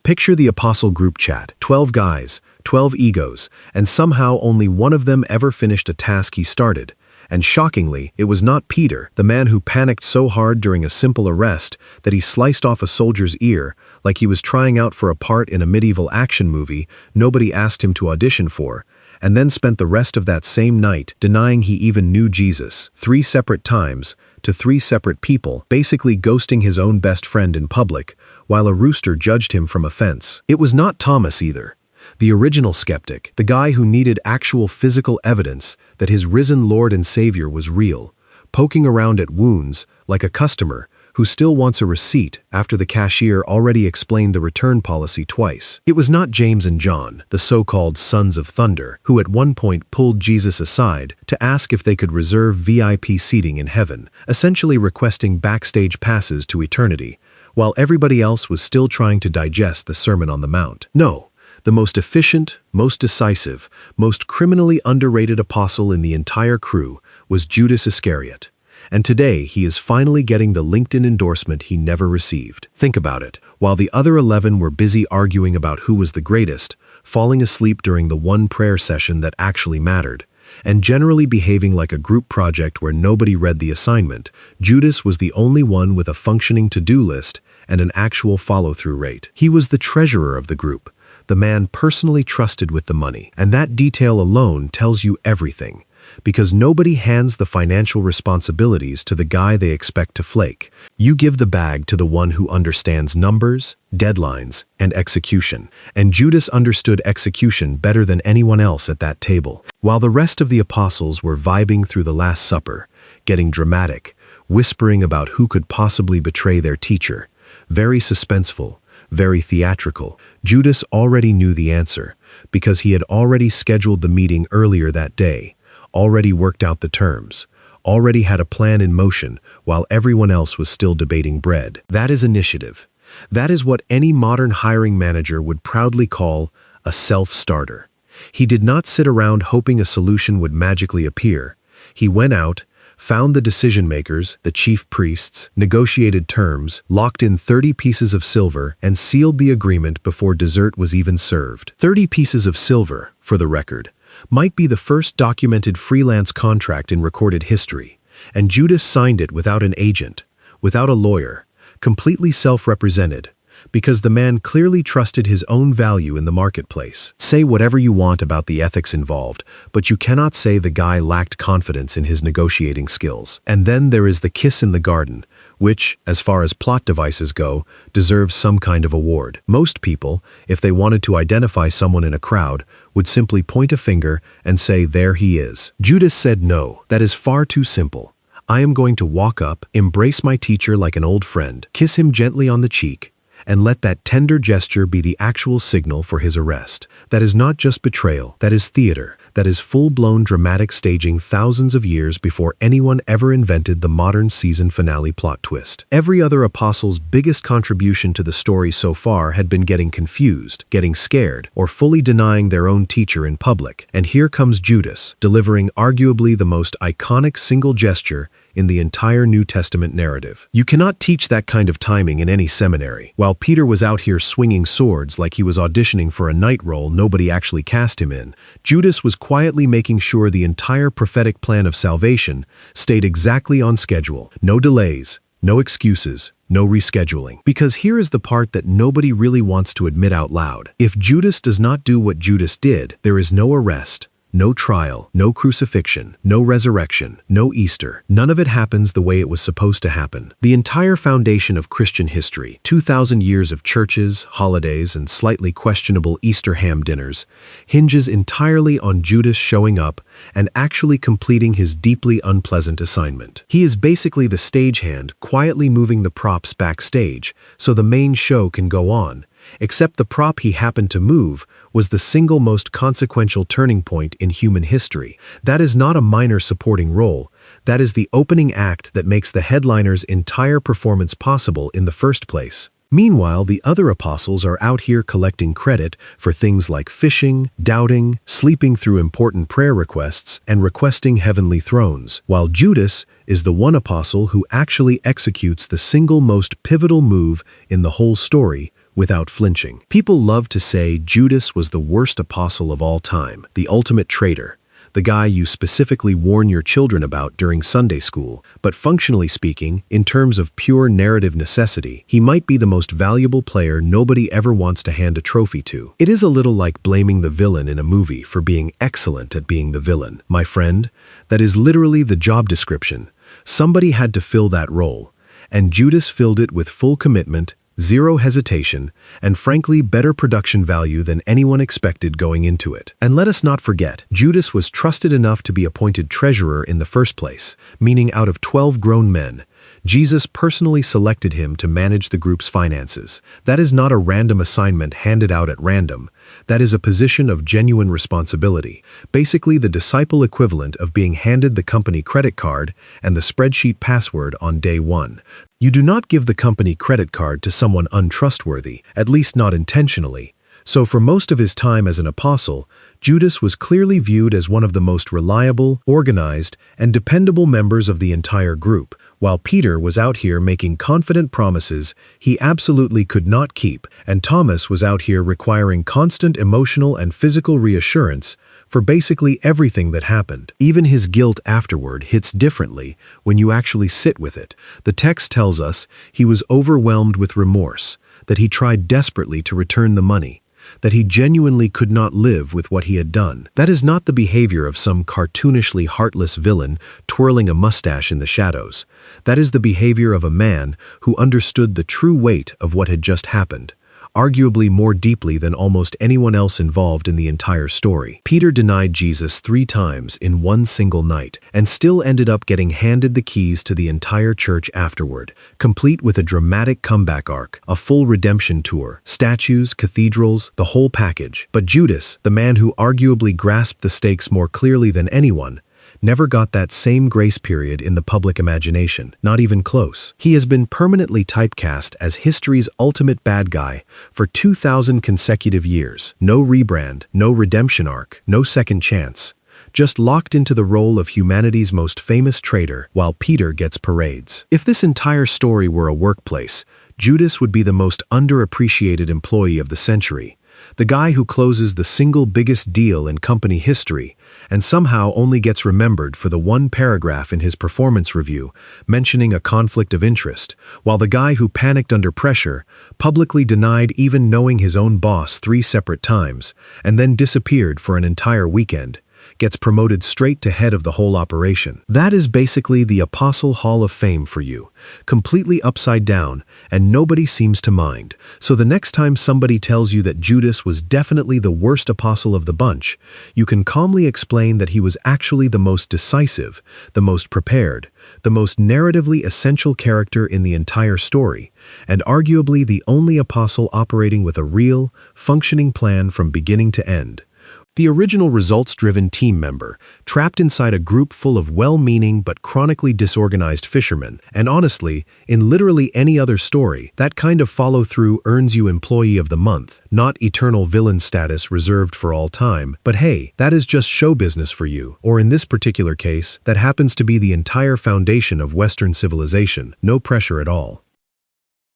Picture the apostle group chat, 12 guys, 12 egos, and somehow only one of them ever finished a task he started. And shockingly, it was not Peter, the man who panicked so hard during a simple arrest that he sliced off a soldier's ear like he was trying out for a part in a medieval action movie nobody asked him to audition for, and then spent the rest of that same night denying he even knew Jesus 3 separate times to 3 separate people, basically ghosting his own best friend in public, while a rooster judged him from a fence. It was not Thomas either. The original skeptic, the guy who needed actual physical evidence that his risen Lord and Savior was real, poking around at wounds like a customer who still wants a receipt after the cashier already explained the return policy twice. It was not James and John, the so-called sons of thunder, who at one point pulled Jesus aside to ask if they could reserve VIP seating in heaven, essentially requesting backstage passes to eternity, while everybody else was still trying to digest the Sermon on the Mount. No. The most efficient, most decisive, most criminally underrated apostle in the entire crew was Judas Iscariot. And today he is finally getting the LinkedIn endorsement he never received. Think about it. While the other 11 were busy arguing about who was the greatest, falling asleep during the one prayer session that actually mattered, and generally behaving like a group project where nobody read the assignment, Judas was the only one with a functioning to-do list and an actual follow-through rate. He was the treasurer of the group, the man personally trusted with the money. And that detail alone tells you everything, because nobody hands the financial responsibilities to the guy they expect to flake. You give the bag to the one who understands numbers, deadlines, and execution. And Judas understood execution better than anyone else at that table. While the rest of the apostles were vibing through the Last Supper, getting dramatic, whispering about who could possibly betray their teacher, very suspenseful, very theatrical, Judas already knew the answer, because he had already scheduled the meeting earlier that day, already worked out the terms, already had a plan in motion while everyone else was still debating bread. That is initiative. That is what any modern hiring manager would proudly call a self-starter. He did not sit around hoping a solution would magically appear. He went out, found the decision-makers, the chief priests, negotiated terms, locked in 30 pieces of silver, and sealed the agreement before dessert was even served. 30 pieces of silver, for the record, might be the first documented freelance contract in recorded history, and Judas signed it without an agent, without a lawyer, completely self-represented, because the man clearly trusted his own value in the marketplace. Say whatever you want about the ethics involved, but you cannot say the guy lacked confidence in his negotiating skills. And then there is the kiss in the garden, which, as far as plot devices go, deserves some kind of award. Most people, if they wanted to identify someone in a crowd, would simply point a finger and say, "There he is." Judas said, "No, that is far too simple. I am going to walk up, embrace my teacher like an old friend, kiss him gently on the cheek, and let that tender gesture be the actual signal for his arrest. That is not just betrayal, that is theater. That is full-blown dramatic staging thousands of years before anyone ever invented the modern season finale plot twist. Every other apostle's biggest contribution to the story so far had been getting confused, getting scared, or fully denying their own teacher in public. And here comes Judas, delivering arguably the most iconic single gesture in the entire New Testament narrative. You cannot teach that kind of timing in any seminary. While Peter was out here swinging swords like he was auditioning for a night role nobody actually cast him in, Judas was quietly making sure the entire prophetic plan of salvation stayed exactly on schedule. No delays, no excuses, no rescheduling. Because here is the part that nobody really wants to admit out loud. If Judas does not do what Judas did, there is no arrest, no trial, no crucifixion, no resurrection, no Easter. None of it happens the way it was supposed to happen. The entire foundation of Christian history, 2,000 years of churches, holidays, and slightly questionable Easter ham dinners, hinges entirely on Judas showing up and actually completing his deeply unpleasant assignment. He is basically the stagehand quietly moving the props backstage so the main show can go on. Except the prop he happened to move was the single most consequential turning point in human history. That is not a minor supporting role. That is the opening act that makes the headliner's entire performance possible in the first place. Meanwhile, the other apostles are out here collecting credit for things like fishing, doubting, sleeping through important prayer requests, and requesting heavenly thrones, while Judas is the one apostle who actually executes the single most pivotal move in the whole story, without flinching. People love to say Judas was the worst apostle of all time, the ultimate traitor, the guy you specifically warn your children about during Sunday school. But functionally speaking, in terms of pure narrative necessity, he might be the most valuable player nobody ever wants to hand a trophy to. It is a little like blaming the villain in a movie for being excellent at being the villain. My friend, that is literally the job description. Somebody had to fill that role, and Judas filled it with full commitment, zero hesitation, and frankly better production value than anyone expected going into it. And let us not forget, Judas was trusted enough to be appointed treasurer in the first place, meaning out of 12 grown men, Jesus personally selected him to manage the group's finances. That is not a random assignment handed out at random. That is a position of genuine responsibility, basically the disciple equivalent of being handed the company credit card and the spreadsheet password on day one. You do not give the company credit card to someone untrustworthy, at least not intentionally. So for most of his time as an apostle, Judas was clearly viewed as one of the most reliable, organized, and dependable members of the entire group, while Peter was out here making confident promises he absolutely could not keep, and Thomas was out here requiring constant emotional and physical reassurance for basically everything that happened. Even his guilt afterward hits differently when you actually sit with it. The text tells us he was overwhelmed with remorse, that he tried desperately to return the money, that he genuinely could not live with what he had done. That is not the behavior of some cartoonishly heartless villain twirling a mustache in the shadows. That is the behavior of a man who understood the true weight of what had just happened, arguably more deeply than almost anyone else involved in the entire story. Peter denied Jesus 3 times in one single night, and still ended up getting handed the keys to the entire church afterward, complete with a dramatic comeback arc, a full redemption tour, statues, cathedrals, the whole package. But Judas, the man who arguably grasped the stakes more clearly than anyone, never got that same grace period in the public imagination, not even close. He has been permanently typecast as history's ultimate bad guy for 2,000 consecutive years. No rebrand, no redemption arc, no second chance. Just locked into the role of humanity's most famous traitor, while Peter gets parades. If this entire story were a workplace, Judas would be the most underappreciated employee of the century. The guy who closes the single biggest deal in company history and somehow only gets remembered for the one paragraph in his performance review mentioning a conflict of interest, while the guy who panicked under pressure, publicly denied even knowing his own boss 3 separate times, and then disappeared for an entire weekend, gets promoted straight to head of the whole operation. That is basically the Apostle Hall of Fame for you, completely upside down, and nobody seems to mind. So the next time somebody tells you that Judas was definitely the worst apostle of the bunch, you can calmly explain that he was actually the most decisive, the most prepared, the most narratively essential character in the entire story, and arguably the only apostle operating with a real, functioning plan from beginning to end. The original results-driven team member, trapped inside a group full of well-meaning but chronically disorganized fishermen. And honestly, in literally any other story, that kind of follow-through earns you Employee of the Month, not eternal villain status reserved for all time. But hey, that is just show business for you. Or in this particular case, that happens to be the entire foundation of Western civilization. No pressure at all.